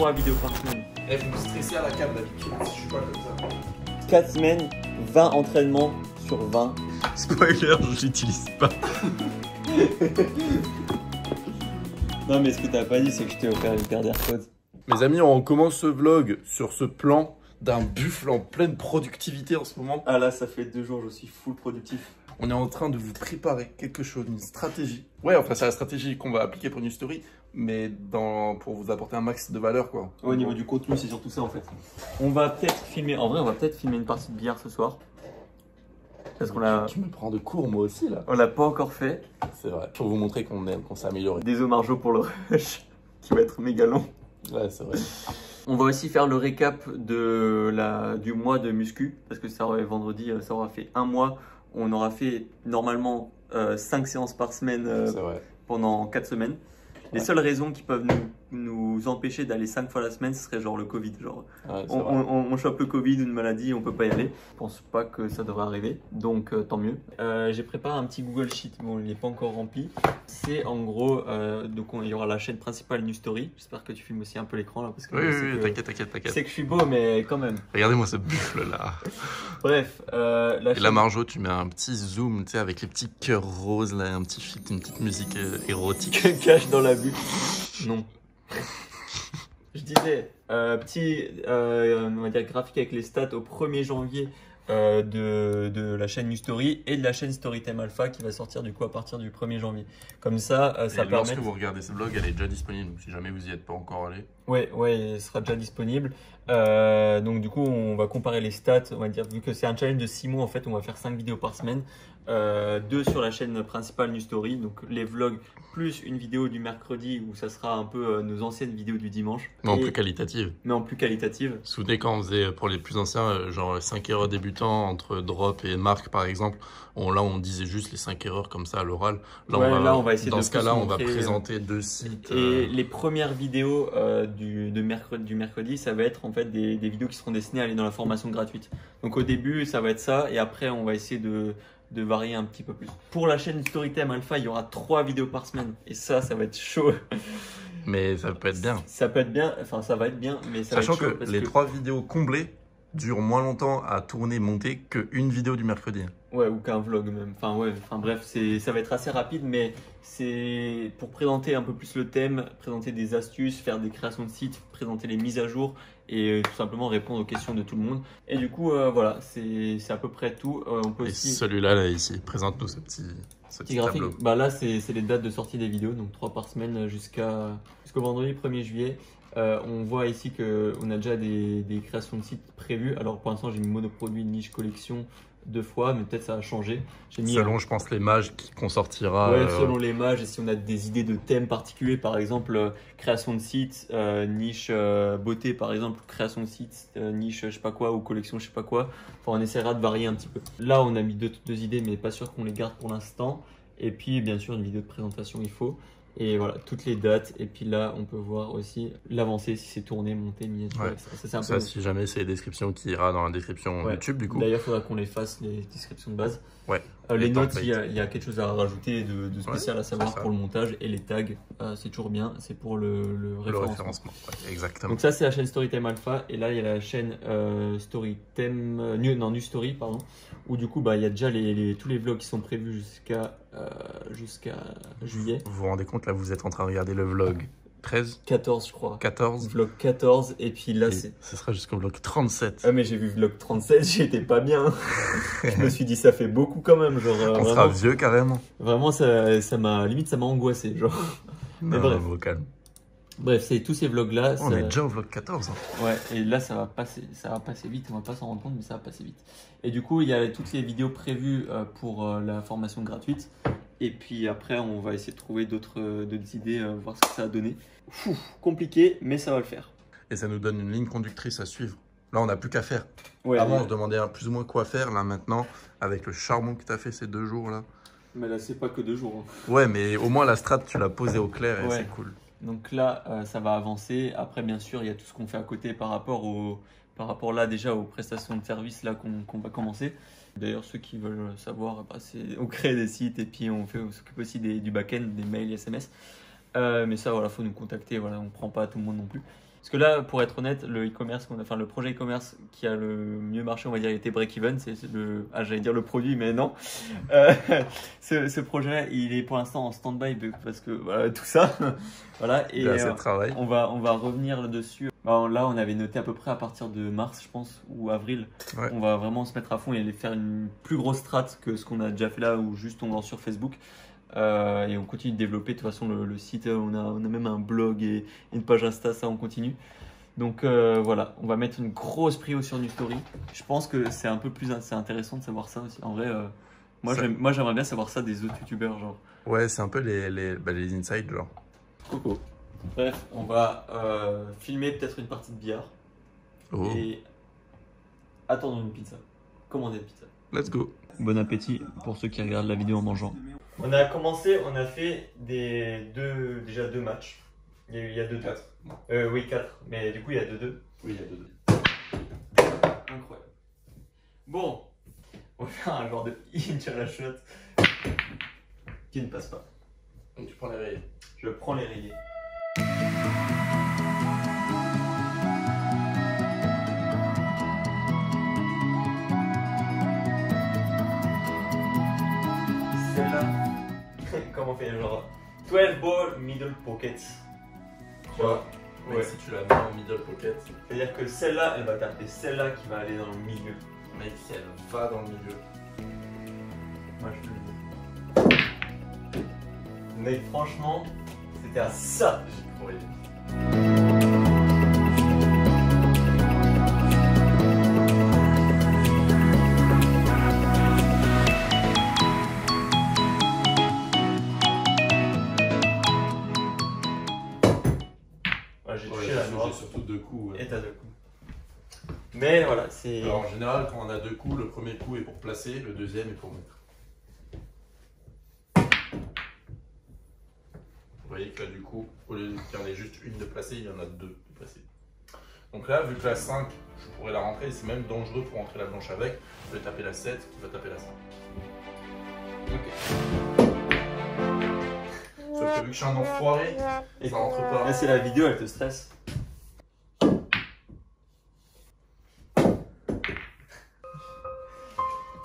3 vidéos par semaine. Eh, vous me stressez à la cam d'habitude, je suis pas comme ça. 4 semaines, 20 entraînements sur 20. Spoiler, je l'utilise pas. Non mais ce que t'as pas dit, c'est que je t'ai offert une paire d'AirPods. Mes amis, on commence ce vlog sur ce plan d'un buffle en pleine productivité en ce moment. Ah là, ça fait 2 jours, je suis full productif. On est en train de vous préparer quelque chose, une stratégie. Ouais, enfin, c'est la stratégie qu'on va appliquer pour New Story, mais pour vous apporter un max de valeur, quoi. Au niveau du contenu, c'est surtout ça en fait. On va peut-être filmer, en vrai, on va peut-être filmer une partie de billard ce soir. Parce qu'on l'a. Tu me prends de cours, moi aussi, là. On l'a pas encore fait. C'est vrai. Pour vous montrer qu'on aime, qu'on s'est amélioré. Désolé Marjo pour le rush, qui va être méga long. Ouais, c'est vrai. On va aussi faire le récap du mois de muscu, parce que ça aurait vendredi, ça aura fait 1 mois. On aura fait normalement 5 séances par semaine pendant 4 semaines. Les seules raisons qui peuvent nous empêcher d'aller 5 fois la semaine, ce serait genre le Covid. Genre, ouais, on chope le Covid, une maladie, on peut pas y aller. Je pense pas que ça devrait arriver, donc tant mieux. J'ai préparé un petit Google Sheet, bon il n'est pas encore rempli. C'est en gros, donc il y aura la chaîne principale New Story. J'espère que tu filmes aussi un peu l'écran là. Parce que oui, t'inquiète. Je sais que je suis beau, mais quand même. Regardez-moi ce buffle là. Bref. Et là, Marjo, tu mets un petit zoom, tu sais, avec les petits cœurs roses là, un petit feat, une petite musique érotique. Cache dans la bulle. Non. Je disais, petit on va dire graphique avec les stats au 1er janvier de la chaîne New Story et de la chaîne Storytime Alpha qui va sortir du coup à partir du 1er janvier. Comme ça, ça permet. Lorsque vous regardez ce vlog, elle est déjà disponible. Donc si jamais vous y êtes pas encore allé. Ouais, elle sera déjà disponible. Donc du coup, on va comparer les stats. On va dire, vu que c'est un challenge de 6 mois, en fait, on va faire 5 vidéos par semaine. 2 sur la chaîne principale New Story, donc les vlogs, plus une vidéo du mercredi où ça sera un peu nos anciennes vidéos du dimanche. Mais en plus qualitative. Mais en plus qualitative. Vous vous souvenez quand on faisait, pour les plus anciens, genre 5 erreurs débutants entre Drop et Marc par exemple, là on disait juste les 5 erreurs comme ça à l'oral. Là, on va essayer dans ce cas-là, on va présenter 2 sites. Et les premières vidéos du mercredi, ça va être en fait des vidéos qui seront destinées à aller dans la formation gratuite. Donc au début, ça va être ça, et après on va essayer de varier un petit peu plus. Pour la chaîne Storytime Alpha, il y aura 3 vidéos par semaine, et ça va être chaud. Mais ça peut être bien. Ça peut être bien, enfin ça va être bien, mais ça Sachant va être chaud que les 3 vidéos comblées durent moins longtemps à tourner, monter qu'une vidéo du mercredi. Ouais, ou qu'un vlog même. Enfin bref, ça va être assez rapide, mais c'est pour présenter un peu plus le thème, présenter des astuces, faire des créations de sites, présenter les mises à jour et tout simplement répondre aux questions de tout le monde. Et du coup, voilà, c'est à peu près tout. On peut aussi... celui-là, là, ici, présente-nous ce petit graphique. tableau. Bah là, c'est les dates de sortie des vidéos, donc 3 par semaine jusqu'au vendredi 1er juillet. On voit ici qu'on a déjà des créations de sites prévues. Alors pour l'instant, j'ai mis monoproduit, niche, collection 2 fois, mais peut-être ça a changé. Selon, je pense, les mages qu'on sortira. Ouais, selon les mages, et si on a des idées de thèmes particuliers, par exemple, création de sites, niche beauté, par exemple, création de sites, niche je sais pas quoi, ou collection je sais pas quoi. Enfin, on essaiera de varier un petit peu. Là, on a mis deux idées, mais pas sûr qu'on les garde pour l'instant. Et puis, bien sûr, une vidéo de présentation, il faut. Et voilà, toutes les dates. Et puis là, on peut voir aussi l'avancée, si c'est tourné, monté, miniature. Ouais. Ça, si jamais c'est les descriptions qui ira dans la description YouTube, du coup. D'ailleurs, il faudra qu'on les fasse, les descriptions de base. Ouais. Les notes, il y a quelque chose à rajouter de spécial à savoir pour le montage. Et les tags, c'est toujours bien. C'est pour le référencement. Ouais, exactement. Donc ça, c'est la chaîne Storytime Alpha. Et là, il y a la chaîne New Story, pardon. Où du coup, il y a déjà tous les vlogs qui sont prévus jusqu'à juillet. Vous vous rendez compte, là, vous êtes en train de regarder le vlog 13 14, je crois. 14. Vlog 14. Et puis là, ce sera jusqu'au vlog 37. Ah, mais j'ai vu vlog 37, j'étais pas bien. Je me suis dit, ça fait beaucoup quand même. Genre, on sera vieux carrément. Vraiment, ça m'a angoissé. Genre. Mais bref. Calme. Bref, c'est tous ces vlogs-là. On est déjà au vlog 14. Hein. Ouais, et là, ça va passer vite. On va pas s'en rendre compte, mais ça va passer vite. Et du coup, il y a toutes les vidéos prévues pour la formation gratuite. Et puis après, on va essayer de trouver d'autres idées, voir ce que ça a donné. Compliqué, mais ça va le faire. Et ça nous donne une ligne conductrice à suivre. Là, on n'a plus qu'à faire. Ouais, avant, on se demandait plus ou moins quoi faire. Là, maintenant, avec le charbon que tu as fait ces 2 jours-là. Mais là, c'est pas que 2 jours. Hein. Ouais, mais au moins, la strat, tu l'as posée au clair et c'est cool. Donc là, ça va avancer. Après, bien sûr, il y a tout ce qu'on fait à côté par rapport là déjà aux prestations de services là qu'on va commencer. D'ailleurs, ceux qui veulent savoir, on crée des sites et puis on s'occupe aussi du back-end, des mails, SMS. Mais ça, voilà, faut nous contacter. Voilà, on prend pas tout le monde non plus. Parce que là, pour être honnête, le e-commerce enfin le projet e-commerce qui a le mieux marché, on va dire, il était break-even. C'est j'allais dire le produit, mais non. Ce projet-là, il est pour l'instant en stand-by parce que voilà, tout ça. Voilà. Et travail. on va revenir là-dessus. Là, on avait noté à peu près à partir de mars, je pense, ou avril. Ouais. On va vraiment se mettre à fond et aller faire une plus grosse strat que ce qu'on a déjà fait là, où juste on lance sur Facebook. Et on continue de développer. De toute façon, le site, on a même un blog et une page Insta, ça on continue. Donc voilà, on va mettre une grosse prio sur New-Story. Je pense que c'est un peu plus intéressant de savoir ça aussi. En vrai, moi j'aimerais bien savoir ça des autres youtubeurs, genre. Ouais, c'est un peu les insides, genre. Coco. Bref, on va filmer peut-être une partie de billard. Oh. Et attendre une pizza. Commander une pizza. Let's go. Bon appétit pour ceux qui regardent la vidéo en mangeant. On a commencé, on a fait déjà deux matchs. Il y a 2-4. Oui, 4. Mais du coup, il y a 2-2. Oui, il y a 2-2. Incroyable. Bon, on va faire un genre de hinge à la shot qui ne passe pas. Donc tu prends les rayés. Je prends les rayés. Celle-là, comment on fait genre 12 ball middle pocket. Tu vois? Ouais. Si tu la mets en middle pocket, C'est-à-dire que celle-là, elle va taper celle-là qui va aller dans le milieu. mec, si elle va dans le milieu. Moi, je te le dis. Mais franchement, c'était à ça. J'y croyais. J'ai touché la noire. J'ai surtout 2 coups. Ouais. Et t'as 2 coups. Mais voilà, c'est. Alors en général, quand on a 2 coups, le premier coup est pour placer, le deuxième est pour mettre. Vous voyez que là, du coup, au lieu qu'il y en ait juste une de placée, il y en a 2 de placée. Donc là, vu que la 5, je pourrais la rentrer, c'est même dangereux pour rentrer la blanche avec. Je vais taper la 7 qui va taper la 5. Ok. Sauf que vu que je suis un enfoiré, ça rentre pas. Là, c'est la vidéo, elle te stresse.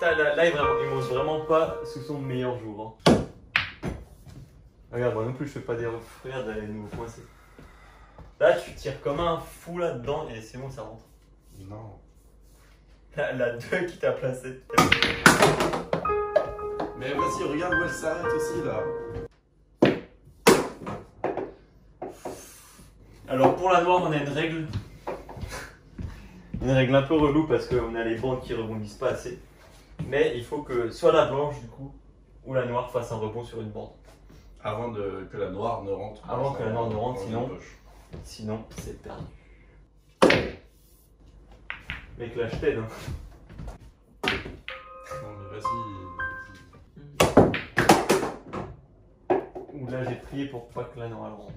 Là, il monte vraiment pas sous son meilleur jour. Hein. Regarde, moi non plus, je fais pas des refus d'aller nous coincer. Là, tu tires comme un fou là-dedans et c'est bon, ça rentre. Non. La 2 qui t'a placé. Mais vas-y, regarde où elle s'arrête aussi là. Alors, pour la noire, on a une règle. Une règle un peu relou parce qu'on a les bandes qui rebondissent pas assez. Mais il faut que soit la blanche du coup ou la noire fasse un rebond sur une bande. Avant que la noire ne rentre. Avant que la noire ne rentre, dans sinon- une poche. Sinon, c'est perdu. Mec, là je t'aide. Hein. Non mais vas-y. Ouh, là j'ai prié pour pas que la noire elle rentre.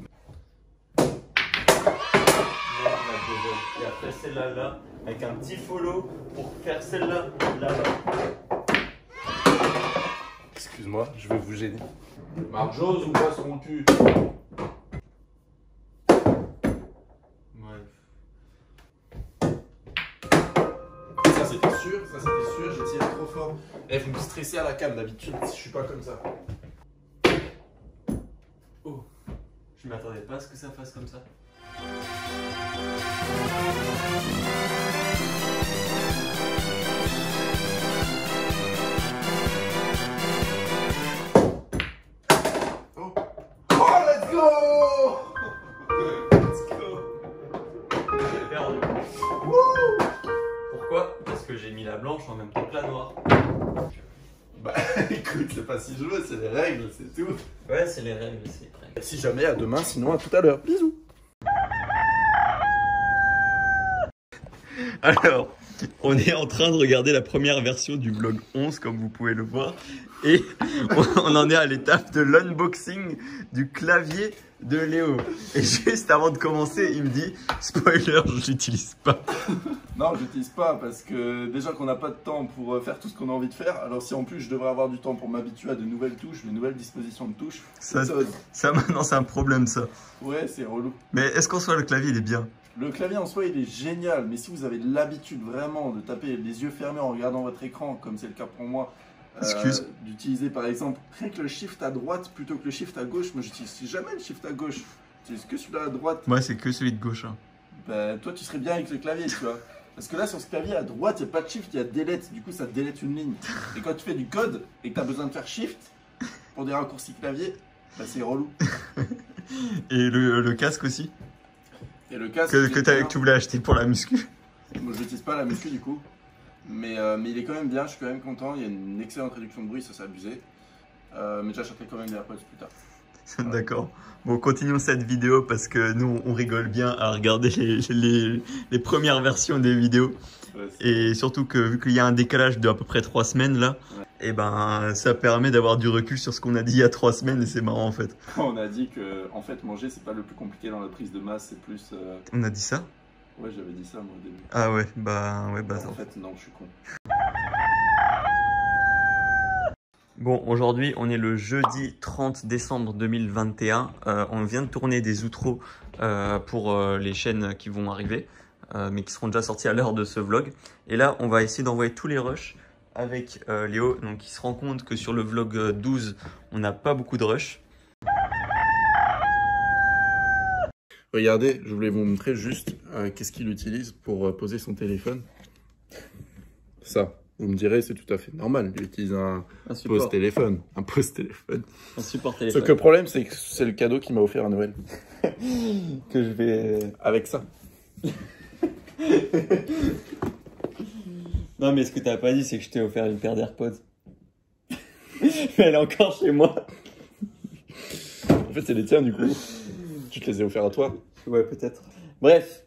Et après celle-là, là, avec un petit follow pour faire celle-là, là-bas. Excuse-moi, je vais vous gêner. Marjose ou pas sur mon cul? Ouais. Ça c'était sûr, j'ai tiré trop fort. Eh, faut me stresser à la cam d'habitude, je suis pas comme ça. Oh, je m'attendais pas à ce que ça fasse comme ça. Oh, let's go! Let's go. J'ai perdu. Pourquoi? Parce que j'ai mis la blanche en même temps que la noire. Bah écoute, c'est pas si joué, c'est les règles, c'est tout. Ouais, c'est les règles, c'est les règles. Si jamais, à demain, sinon à tout à l'heure. Bisous. Alors, on est en train de regarder la première version du vlog 11, comme vous pouvez le voir. Et on en est à l'étape de l'unboxing du clavier de Léo. Et juste avant de commencer, il me dit « Spoiler, je l'utilise pas ». Non, je l'utilise pas parce que déjà qu'on n'a pas de temps pour faire tout ce qu'on a envie de faire. Alors si en plus je devrais avoir du temps pour m'habituer à de nouvelles touches, de nouvelles dispositions de touches, Ça maintenant, c'est un problème, ça. ouais, c'est relou. Mais est-ce qu'en soit le clavier, il est bien? Le clavier en soi, il est génial, mais si vous avez l'habitude vraiment de taper les yeux fermés en regardant votre écran, comme c'est le cas pour moi, d'utiliser par exemple rien que le shift à droite plutôt que le shift à gauche, moi j'utilise jamais le shift à gauche, j'utilise que celui-là à droite. Moi, c'est que celui de gauche. Hein. Ben, toi, tu serais bien avec le clavier, tu vois. Parce que là, sur ce clavier, à droite, il n'y a pas de shift, il y a delete. Du coup, ça delete une ligne. Et quand tu fais du code et que tu as besoin de faire shift pour des raccourcis clavier, ben, c'est relou. Et le casque aussi Et le casque que tu voulais acheter pour la muscu. Moi, je n'utilise pas la muscu du coup. Mais il est quand même bien, je suis quand même content. Il y a une excellente réduction de bruit, ça c'est abusé. Mais j'achèterai quand même des AirPods plus tard. Voilà. D'accord. Bon, continuons cette vidéo parce que nous, on rigole bien à regarder les premières versions des vidéos. Ouais, et surtout que vu qu'il y a un décalage de à peu près 3 semaines là, ouais. Et ben ça permet d'avoir du recul sur ce qu'on a dit il y a 3 semaines et c'est marrant en fait. On a dit que en fait manger c'est pas le plus compliqué dans la prise de masse, c'est plus. On a dit ça? Ouais, j'avais dit ça moi au début. Ah ouais, bah En fait non, je suis con. Bon, aujourd'hui, on est le jeudi 30 décembre 2021. On vient de tourner des outros pour les chaînes qui vont arriver, mais qui seront déjà sorties à l'heure de ce vlog. Et là, on va essayer d'envoyer tous les rushs avec Léo. Donc, il se rend compte que sur le vlog 12, on n'a pas beaucoup de rushs. Regardez, je voulais vous montrer juste qu'est-ce qu'il utilise pour poser son téléphone. Ça. Vous me direz, c'est tout à fait normal. Il utilise un pose-téléphone. Un pose-téléphone. Un support téléphone. Ce que le problème, c'est que c'est le cadeau qu'il m'a offert à Noël. Que je vais... Avec ça. Non, mais ce que t'as pas dit, c'est que je t'ai offert une paire d'AirPods. Mais elle est encore chez moi. En fait, c'est les tiens, du coup. Tu te les as offerts à toi? Ouais, peut-être. Bref.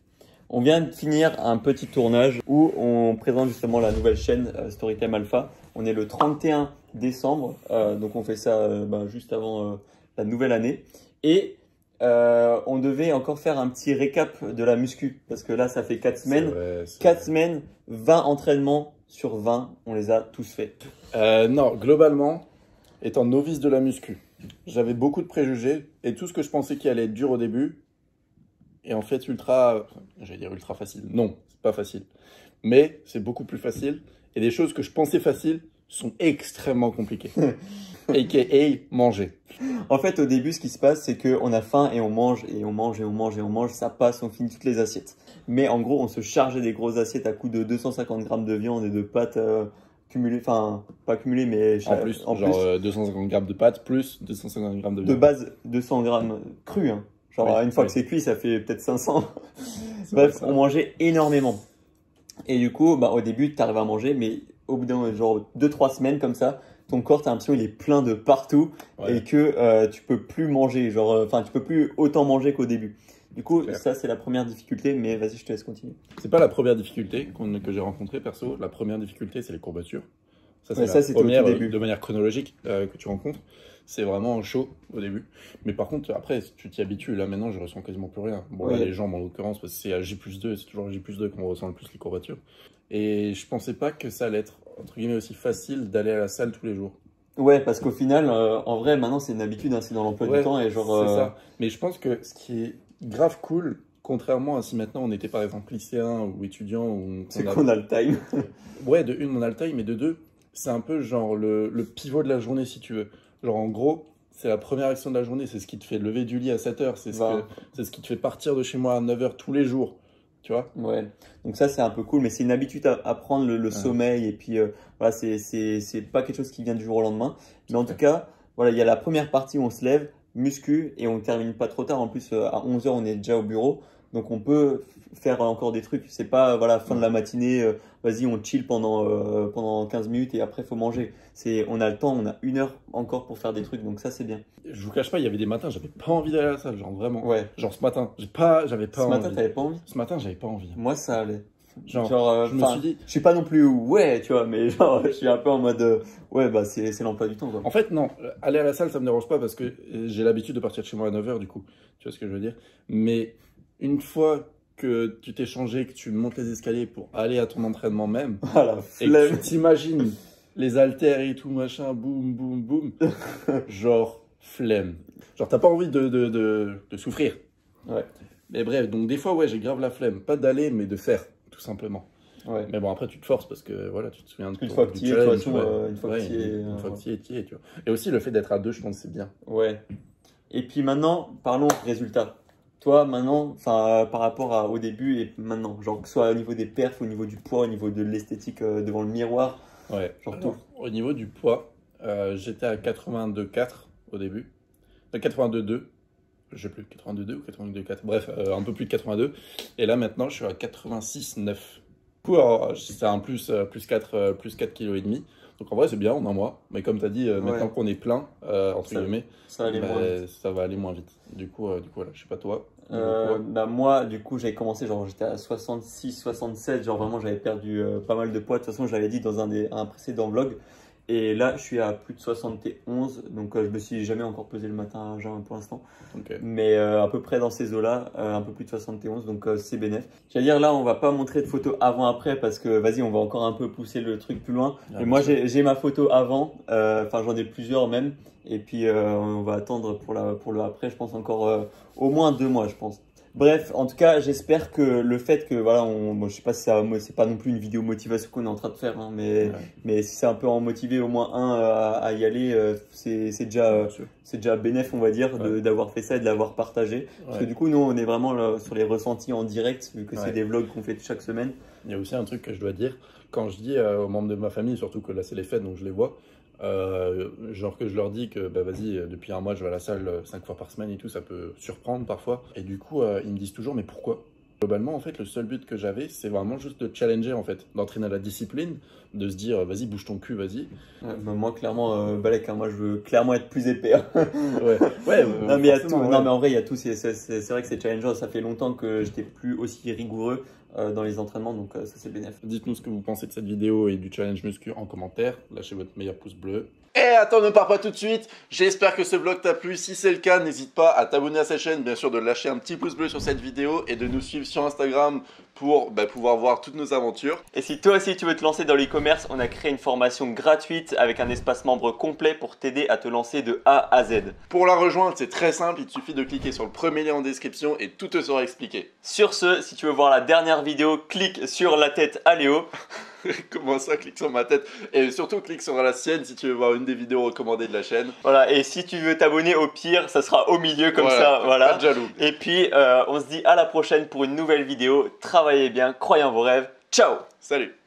On vient de finir un petit tournage où on présente justement la nouvelle chaîne Storytime Alpha. On est le 31 décembre, donc on fait ça juste avant la nouvelle année. Et on devait encore faire un petit récap de la muscu, parce que là ça fait 4 semaines. Vrai, 4 semaines, 20 entraînements sur 20, on les a tous faits. Non, globalement, étant novice de la muscu, j'avais beaucoup de préjugés et tout ce que je pensais qui allait être dur au début, et en fait, j'allais dire ultra facile. Non, c'est pas facile. Mais c'est beaucoup plus facile. Et des choses que je pensais faciles sont extrêmement compliquées. A.K.A. manger. En fait, au début, ce qui se passe, c'est qu'on a faim et on mange, et on mange, et on mange, et on mange. Ça passe, on finit toutes les assiettes. Mais en gros, on se chargeait des grosses assiettes à coup de 250 grammes de viande et de pâtes cumulées. Enfin, pas cumulées, mais en plus. 250 grammes de pâtes plus 250 grammes de viande. De base, 200 grammes cru, hein. Genre, oui, une fois que c'est cuit, ça fait peut-être 500. Bref, on mangeait énormément. Et du coup, au début, tu arrives à manger, mais au bout d'un genre 2-3 semaines comme ça, ton corps, t'as l'impression qu'il est plein de partout et que tu peux plus manger. Tu peux plus autant manger qu'au début. Du coup, ça, c'est la première difficulté, mais vas-y, je te laisse continuer. C'est pas la première difficulté que j'ai rencontrée, perso. La première difficulté, c'est les courbatures. Ça, c'est la première, au début. De manière chronologique, que tu rencontres. C'est vraiment chaud au début. Mais par contre, après, tu t'y habitues. Là, maintenant, je ressens quasiment plus rien. Bon, là, les jambes, en l'occurrence, parce que c'est à J+2, c'est toujours à J+2 qu'on ressent le plus les courbatures. Et je pensais pas que ça allait être, entre guillemets, aussi facile d'aller à la salle tous les jours. Ouais, parce qu'au final, en vrai, maintenant, c'est une habitude, hein, c'est dans l'emploi du temps. Et genre, c'est ça. Mais je pense que ce qui est grave cool, contrairement à si maintenant on était par exemple lycéen ou étudiant, c'est qu'on a le time. Ouais, de une, on a le time, et de deux, c'est un peu genre le pivot de la journée, si tu veux. Genre, en gros, c'est la première action de la journée, c'est ce qui te fait lever du lit à 7h, c'est ce qui te fait partir de chez moi à 9h tous les jours, tu vois. Ouais, donc ça, c'est un peu cool, mais c'est une habitude à prendre le sommeil, et puis voilà, c'est pas quelque chose qui vient du jour au lendemain. Mais en tout cas, voilà, il y a la première partie où on se lève, muscu, et on termine pas trop tard. En plus, à 11h, on est déjà au bureau. Donc on peut faire encore des trucs. C'est pas voilà, fin de la matinée, vas-y on chill pendant 15 minutes et après il faut manger. On a le temps, on a 1 heure encore pour faire des trucs, donc ça c'est bien. Je vous cache pas, il y avait des matins, j'avais pas envie d'aller à la salle, genre vraiment. Ouais. Genre ce matin, j'avais pas envie. Ce matin t'avais pas envie? Ce matin j'avais pas envie. Moi ça allait. Genre je me suis dit... Je suis pas non plus ouais, tu vois, mais genre je suis un peu en mode ouais bah c'est l'emploi du temps quoi. En fait non, aller à la salle ça me dérange pas parce que j'ai l'habitude de partir de chez moi à 9h du coup. Tu vois ce que je veux dire? Mais une fois que tu t'es changé, que tu montes les escaliers pour aller à ton entraînement même, et que tu t'imagines les haltères et tout machin, boum, boum, boum, genre flemme. Genre t'as pas envie de souffrir. Ouais. Mais bref, donc des fois, ouais, j'ai grave la flemme. Pas d'aller, mais de faire, tout simplement. Ouais. Mais bon, après, tu te forces parce que voilà, tu te souviens de Une fois que du tu y es, de toute challenge, façon, ouais. une fois Ouais, que tu y es. une fois que tu y es, tu y es, tu vois. Et aussi, le fait d'être à deux, je pense, c'est bien. Ouais. Et puis maintenant, parlons résultats. Toi, maintenant, par rapport au début et maintenant, genre que ce soit au niveau des perfs, au niveau du poids, au niveau de l'esthétique devant le miroir, Ouais. genre Alors, au niveau du poids, j'étais à 82,4 au début. 82,2. Je sais plus, 82,2 ou 82,4. Bref, un peu plus de 82. Et là, maintenant, je suis à 86,9. C'est un plus 4 kg et demi. Donc en vrai, c'est bien en un mois. Mais comme tu as dit, maintenant qu'on est plein, entre guillemets, ça va aller moins vite. ça va aller moins vite. Du coup, voilà, je sais pas toi. Bah moi, du coup, j'avais commencé, genre j'étais à 66, 67, genre vraiment j'avais perdu pas mal de poids. De toute façon, je l'avais dit dans un précédent vlog. Et là, je suis à plus de 71, donc je me suis jamais encore pesé le matin à jeun pour l'instant. Ok. Mais à peu près dans ces eaux-là, un peu plus de 71, donc c'est bénéf. J'allais dire là, on va pas montrer de photos avant-après parce que vas-y, on va encore un peu pousser le truc plus loin. Ah, Et moi, j'ai ma photo avant, enfin j'en ai plusieurs même. Et puis on va attendre pour le après, je pense encore au moins 2 mois, je pense. Bref, en tout cas, j'espère que le fait que, voilà, bon, je sais pas si c'est pas non plus une vidéo motivation qu'on est en train de faire, hein, mais si c'est un peu en motiver au moins un à y aller, c'est déjà bénéf, on va dire, d'avoir fait ça et de l'avoir partagé. Parce que du coup, nous, on est vraiment là, sur les ressentis en direct, vu que c'est des vlogs qu'on fait chaque semaine. Il y a aussi un truc que je dois dire, quand je dis aux membres de ma famille, surtout que là c'est les fêtes, donc je les vois, genre que je leur dis que bah vas-y, depuis un mois je vais à la salle 5 fois par semaine et tout, ça peut surprendre parfois. Et du coup, ils me disent toujours, mais pourquoi? Globalement, en fait, le seul but que j'avais, c'est vraiment juste de challenger, en fait, d'entraîner à la discipline, de se dire, vas-y, bouge ton cul, vas-y. Bah, moi, clairement, Balek, hein, moi, je veux clairement être plus épais. Hein. Ouais, non, mais il y a tout. Non, mais en vrai, il y a tout. C'est vrai que c'est challengeant. Ça fait longtemps que j'étais plus aussi rigoureux dans les entraînements, donc ça, c'est bénéf. Dites-nous ce que vous pensez de cette vidéo et du challenge muscu en commentaire. Lâchez votre meilleur pouce bleu. Et attends, ne pars pas tout de suite. J'espère que ce vlog t'a plu. Si c'est le cas, n'hésite pas à t'abonner à sa chaîne, bien sûr, de lâcher un petit pouce bleu sur cette vidéo et de nous suivre sur Instagram pour pouvoir voir toutes nos aventures. Et si toi aussi tu veux te lancer dans l'e-commerce, on a créé une formation gratuite avec un espace membre complet pour t'aider à te lancer de A à Z. Pour la rejoindre, c'est très simple, il te suffit de cliquer sur le premier lien en description et tout te sera expliqué. Sur ce, si tu veux voir la dernière vidéo, clique sur la tête à Léo. Comment ça, clique sur ma tête? Et surtout, clique sur la sienne si tu veux voir une des vidéos recommandées de la chaîne. Voilà, et si tu veux t'abonner, au pire, ça sera au milieu comme ça. Voilà. Pas de jaloux. Et puis, on se dit à la prochaine pour une nouvelle vidéo. Travaillez bien, croyez en vos rêves. Ciao! Salut!